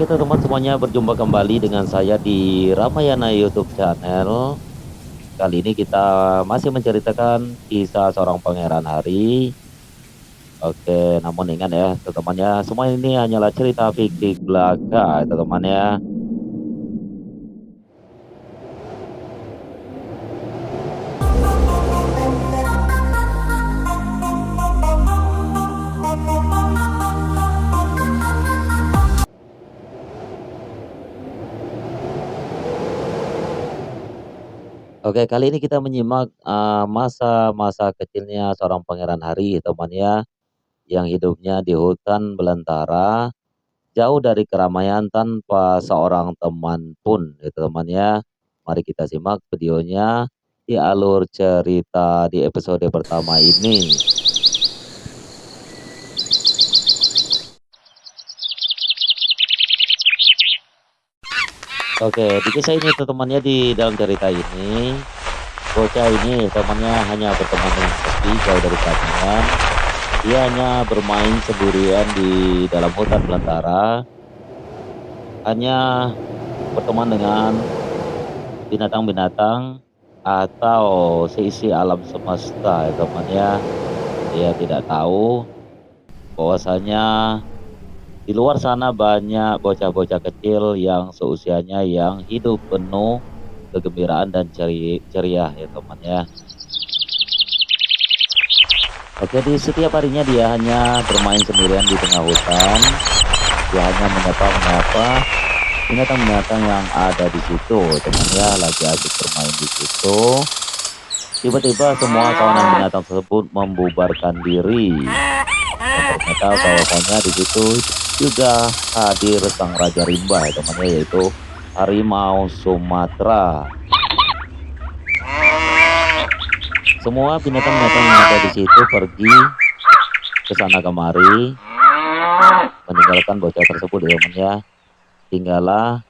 Oke teman-teman semuanya, berjumpa kembali dengan saya di Ramayana YouTube Channel. Kali ini kita masih menceritakan kisah seorang pangeran hari. Oke, namun ingat ya teman-teman ya, semua ini hanyalah cerita fiksi belaka teman-teman ya. Oke, kali ini kita menyimak masa-masa kecilnya seorang pangeran hari teman ya, yang hidupnya di hutan belantara, jauh dari keramaian tanpa seorang teman pun gitu teman ya. Mari kita simak videonya di alur cerita di episode pertama ini. Oke, di kisah ini teman-temannya di dalam cerita ini, bocah ini temannya hanya berteman dengan sepi jauh dari keramaian. Dia hanya bermain sendirian di dalam hutan belantara, hanya berteman dengan binatang-binatang atau seisi alam semesta ya teman ya. Dia tidak tahu bahwasanya di luar sana banyak bocah-bocah kecil yang seusianya yang hidup penuh kegembiraan dan ceria ya teman ya. Oke, di setiap harinya dia hanya bermain sendirian di tengah hutan. Dia hanya menyapa-menyapa binatang-binatang yang ada di situ teman ya, lagi asik bermain di situ. Tiba-tiba semua kawanan binatang tersebut membubarkan diri. Dan ternyata bahwasanya di situ juga hadir sang raja rimba ya temannya, yaitu harimau Sumatera. Semua binatang-binatang yang ada di situ pergi ke sana kemari meninggalkan bocah tersebut ya temannya. Tinggallah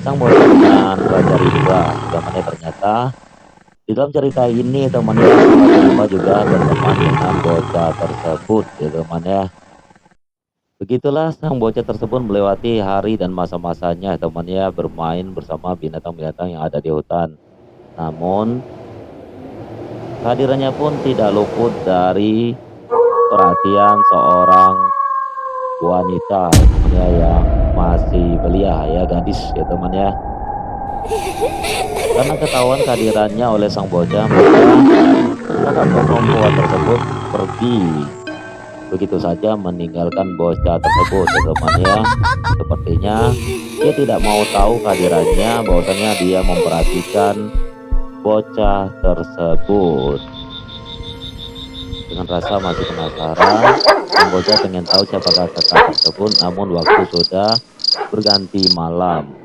sang bocah dengan raja rimba. Zamannya ternyata di dalam cerita ini temannya, sang raja rimba juga berteman dengan bocah tersebut ya temannya. Begitulah sang bocah tersebut melewati hari dan masa-masanya temannya bermain bersama binatang-binatang yang ada di hutan. Namun kehadirannya pun tidak luput dari perhatian seorang wanita temannya yang masih belia ya, gadis ya temannya. Karena ketahuan kehadirannya oleh sang bocah, maka kakak perempuan tersebut pergi begitu saja meninggalkan bocah tersebut ya teman ya. Sepertinya dia tidak mau tahu kehadirannya, bahwasanya dia memperhatikan bocah tersebut. Dengan rasa masih penasaran, sang bocah pengen tahu siapakah kakak tersebut, namun waktu sudah berganti malam.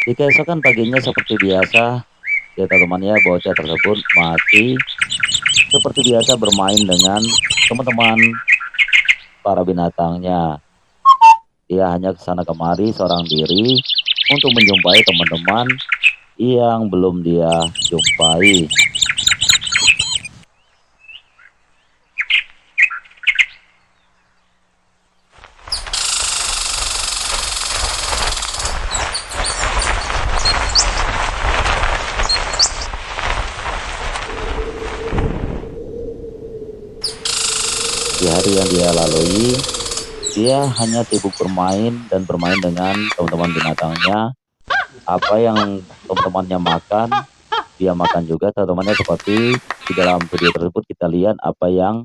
Di keesokan paginya seperti biasa, ya teman-teman ya, bocah tersebut masih seperti biasa bermain dengan teman-teman para binatangnya. Dia hanya ke sana kemari seorang diri untuk menjumpai teman-teman yang belum dia jumpai. Di hari yang dia lalui, dia hanya sibuk bermain dan bermain dengan teman-teman binatangnya. Apa yang teman-temannya makan, dia makan juga teman-temannya, seperti di dalam video tersebut kita lihat apa yang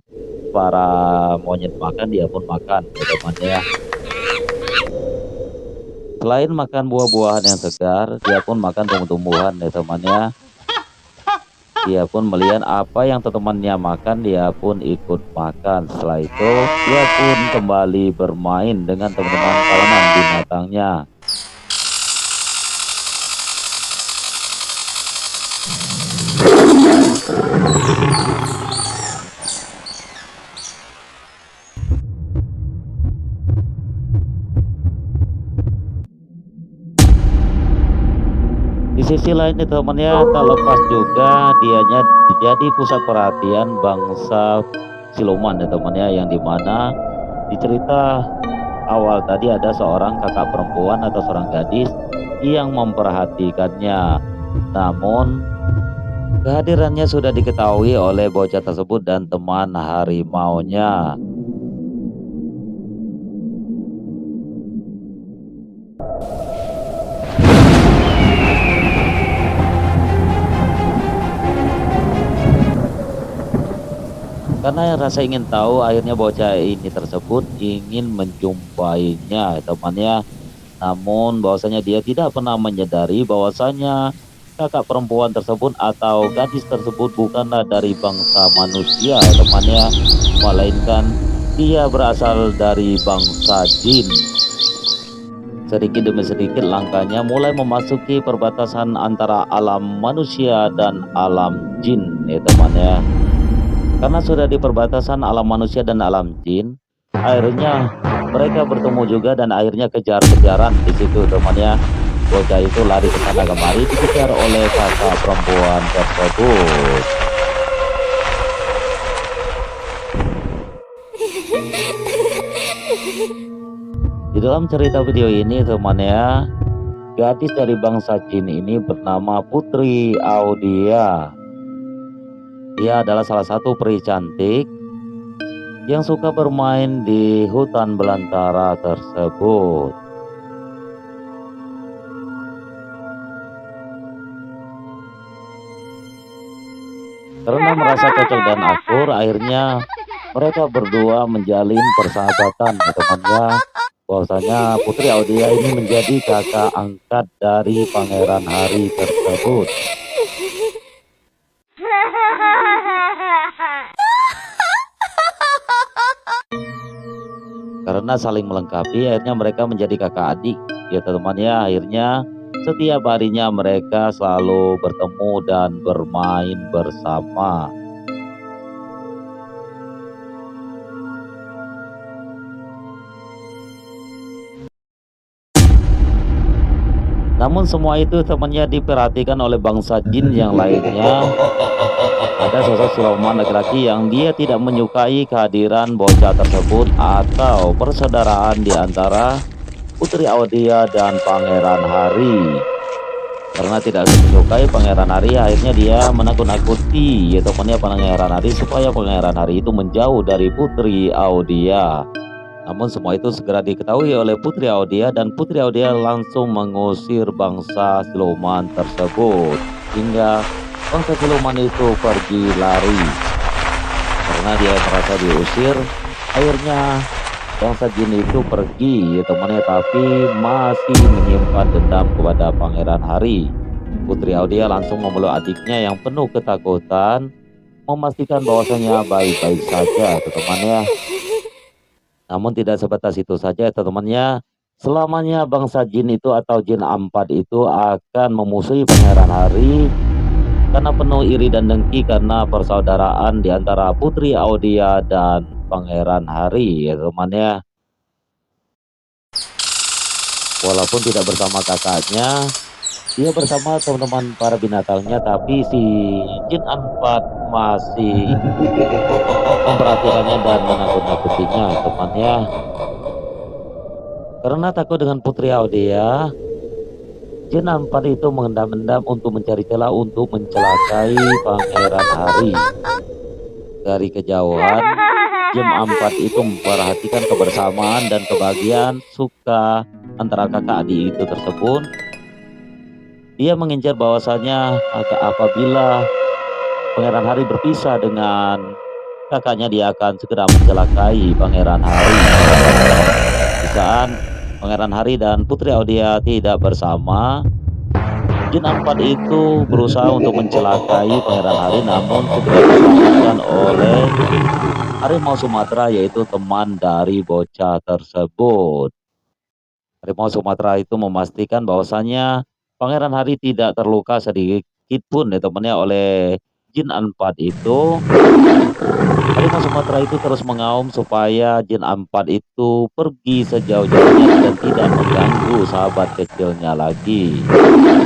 para monyet makan, dia pun makan ya teman-teman ya. Selain makan buah-buahan yang segar, dia pun makan tumbuh-tumbuhan ya temannya. Dia pun melihat apa yang teman-temannya makan, dia pun ikut makan. Setelah itu, dia pun kembali bermain dengan teman-teman kawanan binatangnya. sisi lain nih teman-teman tak lepas juga dianya jadi pusat perhatian bangsa siluman ya teman-teman yang dimana di cerita awal tadi ada seorang kakak perempuan atau seorang gadis yang memperhatikannya. Namun kehadirannya sudah diketahui oleh bocah tersebut dan teman harimaunya. Karena rasa ingin tahu, akhirnya bocah ini tersebut ingin menjumpainya, temannya. Namun bahwasanya dia tidak pernah menyadari bahwasanya kakak perempuan tersebut atau gadis tersebut bukanlah dari bangsa manusia, temannya, melainkan dia berasal dari bangsa jin. Sedikit demi sedikit langkahnya mulai memasuki perbatasan antara alam manusia dan alam jin, ya temannya. Karena sudah di perbatasan alam manusia dan alam jin, akhirnya mereka bertemu juga dan akhirnya kejar-kejaran di situ temannya. Bocah itu lari ke sana kemari dikejar oleh kakak perempuan tersebut. Di dalam cerita video ini temannya, gadis dari bangsa jin ini bernama Putri Audia. Dia adalah salah satu peri cantik yang suka bermain di hutan belantara tersebut. Karena merasa cocok dan akur, akhirnya mereka berdua menjalin persahabatan ya temannya. Bahwasanya Putri Audia ini menjadi kakak angkat dari Pangeran Hari tersebut. Karena saling melengkapi, akhirnya mereka menjadi kakak adik ya temannya. Akhirnya setiap harinya mereka selalu bertemu dan bermain bersama. Namun semua itu temannya diperhatikan oleh bangsa jin yang lainnya. Ada sosok siluman laki-laki yang dia tidak menyukai kehadiran bocah tersebut atau persaudaraan di antara Putri Audia dan Pangeran Hari. Karena tidak menyukai Pangeran Hari, akhirnya dia menakut-nakuti ya temannya Pangeran Hari supaya Pangeran Hari itu menjauh dari Putri Audia. Namun semua itu segera diketahui oleh Putri Audia dan Putri Audia langsung mengusir bangsa siluman tersebut hingga bangsa siluman itu pergi lari. Karena dia merasa diusir, akhirnya bangsa jin itu pergi ya temannya, tapi masih menyimpan dendam kepada Pangeran Hari. Putri Audia langsung memeluk adiknya yang penuh ketakutan, memastikan bahwasanya baik-baik saja temannya. Namun tidak sebatas itu saja temannya, selamanya bangsa jin itu atau jin empat itu akan memusuhi Pangeran Hari karena penuh iri dan dengki karena persaudaraan di antara Putri Audia dan Pangeran Hari ya temannya. Walaupun tidak bersama kakaknya, dia bersama teman-teman para binatangnya, tapi si jin empat masih memperhatikannya dan menakut-nakutinya temannya. Karena takut dengan Putri Audia, jin empat itu mengendam-endam untuk mencari celah untuk mencelakai Pangeran Hari. Dari kejauhan, jin empat itu memperhatikan kebersamaan dan kebahagiaan suka antara kakak adik itu tersebut. Dia mengincar bahwasanya apabila Pangeran Hari berpisah dengan kakaknya, dia akan segera mencelakai Pangeran Hari. Di saat Pangeran Hari dan Putri Audia tidak bersama, jin empat itu berusaha untuk mencelakai Pangeran Hari, namun segera diselamatkan oleh harimau Sumatera, yaitu teman dari bocah tersebut. Harimau Sumatera itu memastikan bahwasanya Pangeran Hari tidak terluka sedikit pun ya temannya oleh Jin empat itu, harimau Sumatera itu terus mengaum supaya jin empat itu pergi sejauh-jauhnya dan tidak mengganggu sahabat kecilnya lagi.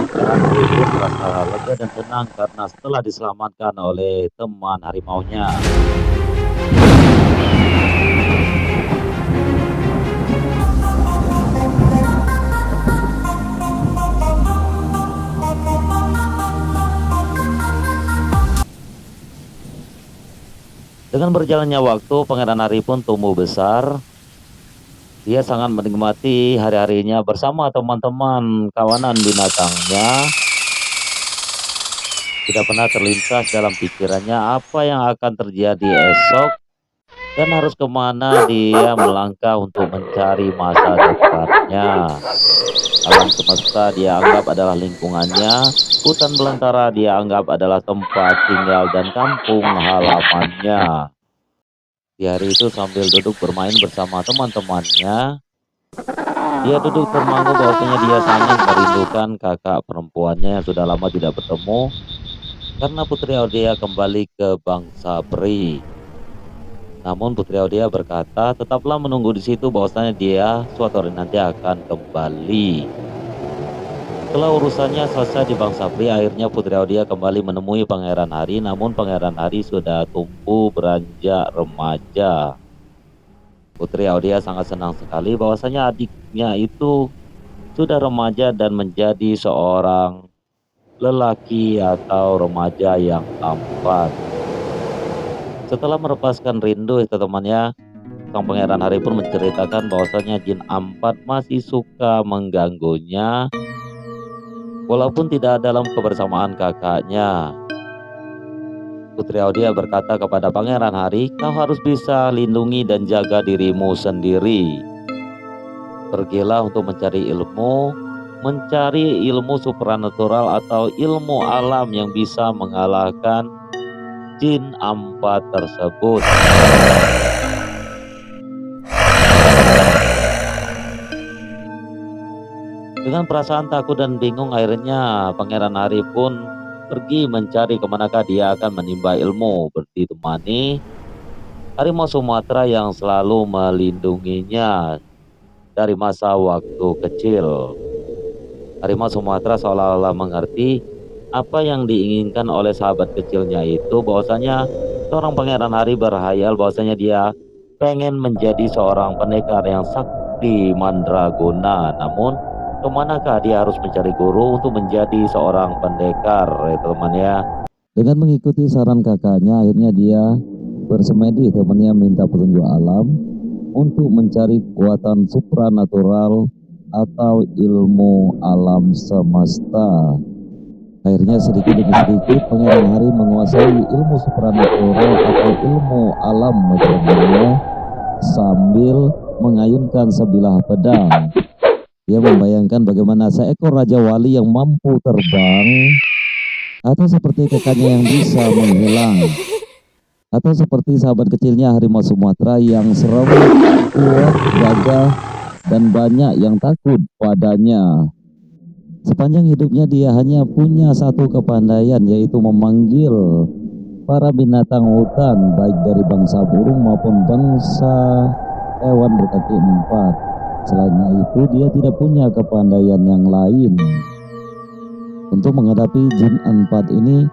Pangeran Hari pun merasa lega dan tenang karena setelah diselamatkan oleh teman harimaunya. Dengan berjalannya waktu, Pangeran Hari pun tumbuh besar. Dia sangat menikmati hari-harinya bersama teman-teman kawanan binatangnya. Tidak pernah terlintas dalam pikirannya apa yang akan terjadi esok dan harus kemana dia melangkah untuk mencari masa depannya. Alam semesta dia anggap adalah lingkungannya, hutan belantara dia anggap adalah tempat tinggal dan kampung halamannya. Di hari itu sambil duduk bermain bersama teman-temannya, dia duduk termangu bahwasanya dia sangat merindukan kakak perempuannya yang sudah lama tidak bertemu karena Putri Audia kembali ke bangsa peri. Namun Putri Audia berkata, tetaplah menunggu di situ bahwasanya dia suatu hari nanti akan kembali. Setelah urusannya selesai di bangsa peri, akhirnya Putri Audia kembali menemui Pangeran Hari, namun Pangeran Hari sudah tumbuh beranjak remaja. Putri Audia sangat senang sekali bahwasanya adiknya itu sudah remaja dan menjadi seorang lelaki atau remaja yang tampan. Setelah melepaskan rindu itu temannya, sang Pangeran Hari pun menceritakan bahwasanya jin empat masih suka mengganggunya walaupun tidak dalam kebersamaan kakaknya. Putri Audia berkata kepada Pangeran Hari, kau harus bisa lindungi dan jaga dirimu sendiri. Pergilah untuk mencari ilmu supranatural atau ilmu alam yang bisa mengalahkan jin empat tersebut. Dengan perasaan takut dan bingung, akhirnya Pangeran Hari pun pergi mencari kemanakah dia akan menimba ilmu, ditemani harimau Sumatera yang selalu melindunginya dari masa waktu kecil. Harimau Sumatera seolah-olah mengerti apa yang diinginkan oleh sahabat kecilnya itu, bahwasanya seorang Pangeran Hari berhayal bahwasanya dia pengen menjadi seorang pendekar yang sakti mandraguna. Namun kemanakah dia harus mencari guru untuk menjadi seorang pendekar, ya temannya. Dengan mengikuti saran kakaknya, akhirnya dia bersemedi temannya minta petunjuk alam untuk mencari kekuatan supranatural atau ilmu alam semesta. Akhirnya sedikit demi sedikit Pangeran Hari menguasai ilmu supranatural atau ilmu alam temannya sambil mengayunkan sebilah pedang. Dia membayangkan bagaimana seekor Raja Wali yang mampu terbang, atau seperti kakaknya yang bisa menghilang, atau seperti sahabat kecilnya harimau Sumatera yang serem, kuat, gagah, dan banyak yang takut padanya. Sepanjang hidupnya dia hanya punya satu kepandaian, yaitu memanggil para binatang hutan, baik dari bangsa burung maupun bangsa hewan berkaki empat. Selain itu dia tidak punya kepandaian yang lain. Untuk menghadapi jin empat ini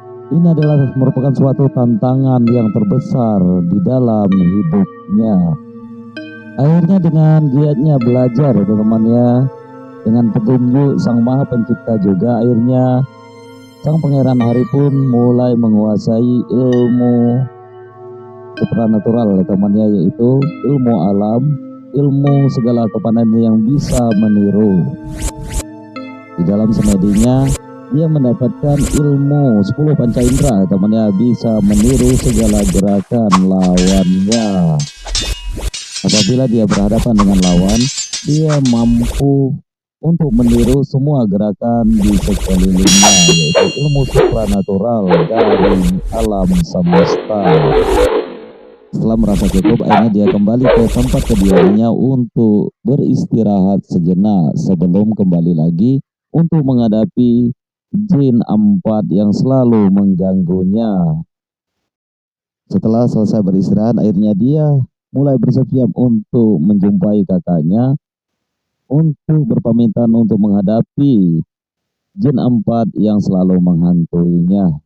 adalah merupakan suatu tantangan yang terbesar di dalam hidupnya. Akhirnya dengan giatnya belajar teman-temannya, dengan petunjuk Sang Maha Pencipta juga, akhirnya Sang Pangeran Hari pun mulai menguasai ilmu supranatural temannya, yaitu ilmu alam, ilmu segala kepandaian yang bisa meniru. Di dalam semedinya dia mendapatkan ilmu 10 panca indera temannya, bisa meniru segala gerakan lawannya. Apabila dia berhadapan dengan lawan, dia mampu untuk meniru semua gerakan di sekelilingnya, yaitu ilmu supranatural dari alam semesta. Setelah merasa cukup, akhirnya dia kembali ke tempat kediamannya untuk beristirahat sejenak sebelum kembali lagi untuk menghadapi jin 4 yang selalu mengganggunya. Setelah selesai beristirahat, akhirnya dia mulai bersiap untuk menjumpai kakaknya untuk berpamitan untuk menghadapi jin 4 yang selalu menghantuinya.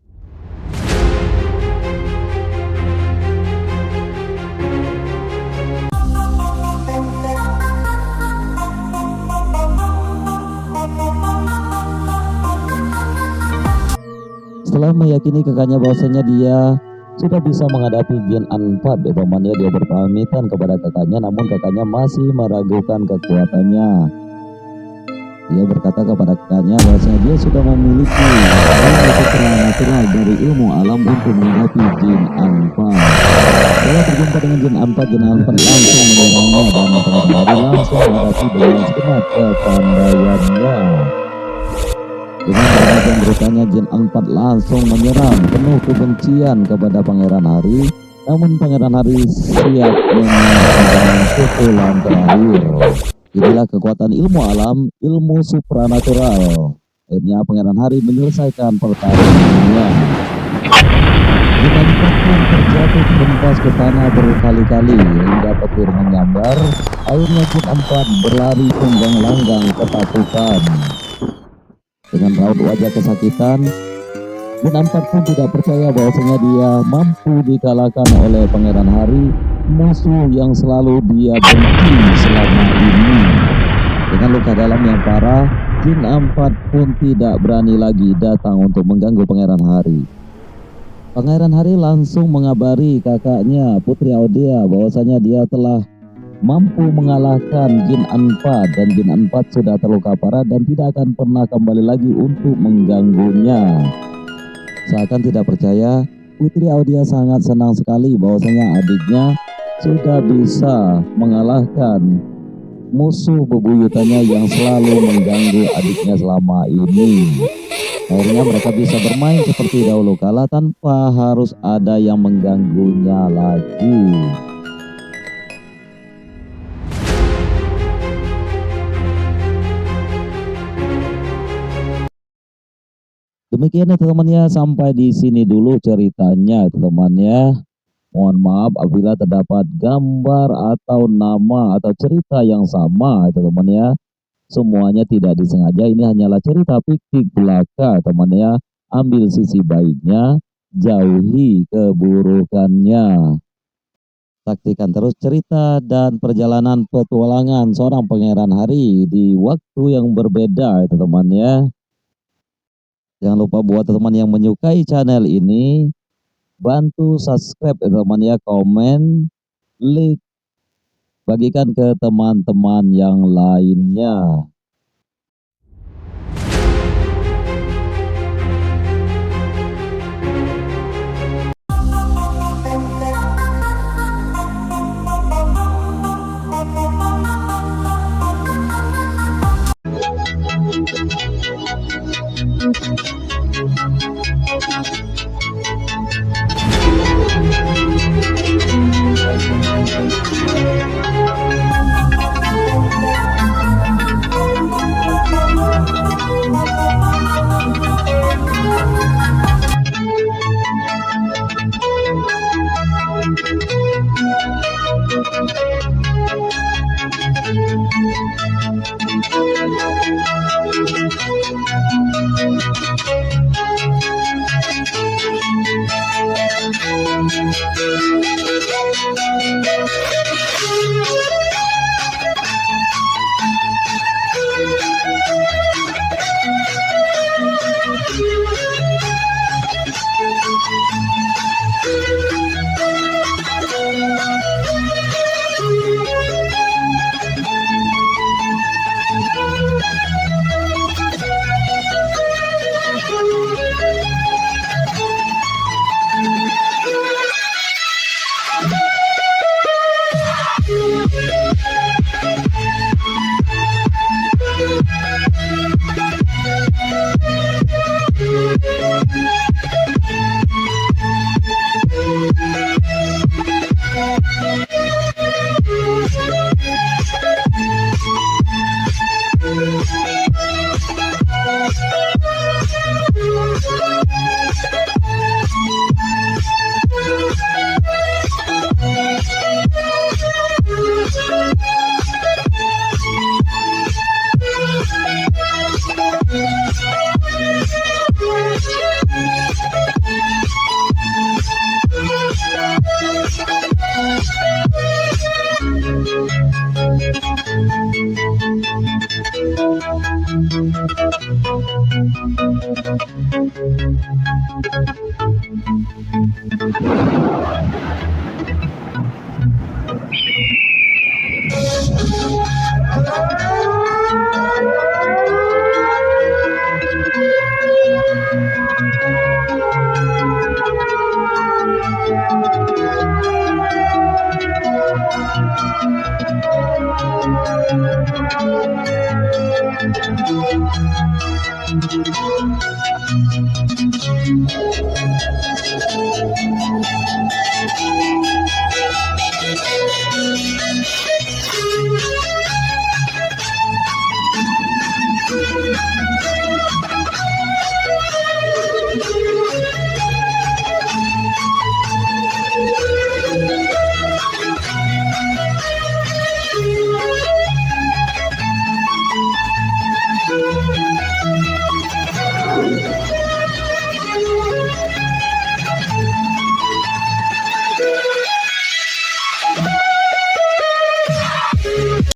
Setelah meyakini kakaknya bahwasanya dia sudah bisa menghadapi jin 4, temannya dia berpamitan kepada kakaknya, namun kakaknya masih meragukan kekuatannya. Dia berkata kepada kakaknya bahwasanya dia sudah memiliki ilmu supranatural dari ilmu alam untuk menghadapi jin 4. Setelah berjumpa dengan jin 4 langsung menyerangnya dan matahari langsung menghadapi dengan segenap kepandaiannya. Dengan demikian beritanya jin 4 langsung menyerang penuh kebencian kepada Pangeran Hari, namun Pangeran Hari siap dengan pukulan terakhir. Inilah kekuatan ilmu alam, ilmu supranatural. Akhirnya Pangeran Hari menyelesaikan pertarungannya. Jin 4 pun terjatuh terhempas ke tanah berkali-kali hingga petir menyambar. Akhirnya jin 4 berlari tunggang-langgang ketakutan. Dengan raut wajah kesakitan, jin 4 pun tidak percaya bahwasanya dia mampu dikalahkan oleh Pangeran Hari, musuh yang selalu dia benci selama ini. Dengan luka dalam yang parah, jin 4 pun tidak berani lagi datang untuk mengganggu Pangeran Hari. Pangeran Hari langsung mengabari kakaknya Putri Audia bahwasanya dia telah mampu mengalahkan jin 4 dan jin 4 sudah terluka parah dan tidak akan pernah kembali lagi untuk mengganggunya. Seakan tidak percaya, Putri Audia sangat senang sekali bahwasanya adiknya sudah bisa mengalahkan musuh bebuyutannya yang selalu mengganggu adiknya selama ini. Akhirnya mereka bisa bermain seperti dahulu kala tanpa harus ada yang mengganggunya lagi. Demikian ya teman-teman, sampai di sini dulu ceritanya teman-teman. Mohon maaf apabila terdapat gambar atau nama atau cerita yang sama teman-teman. Semuanya tidak disengaja, ini hanyalah cerita fiktif belaka teman-teman. Ambil sisi baiknya, jauhi keburukannya. Saksikan terus cerita dan perjalanan petualangan seorang Pangeran Hari di waktu yang berbeda teman-teman. Jangan lupa buat teman yang menyukai channel ini, bantu subscribe teman ya, komen, like, bagikan ke teman-teman yang lainnya.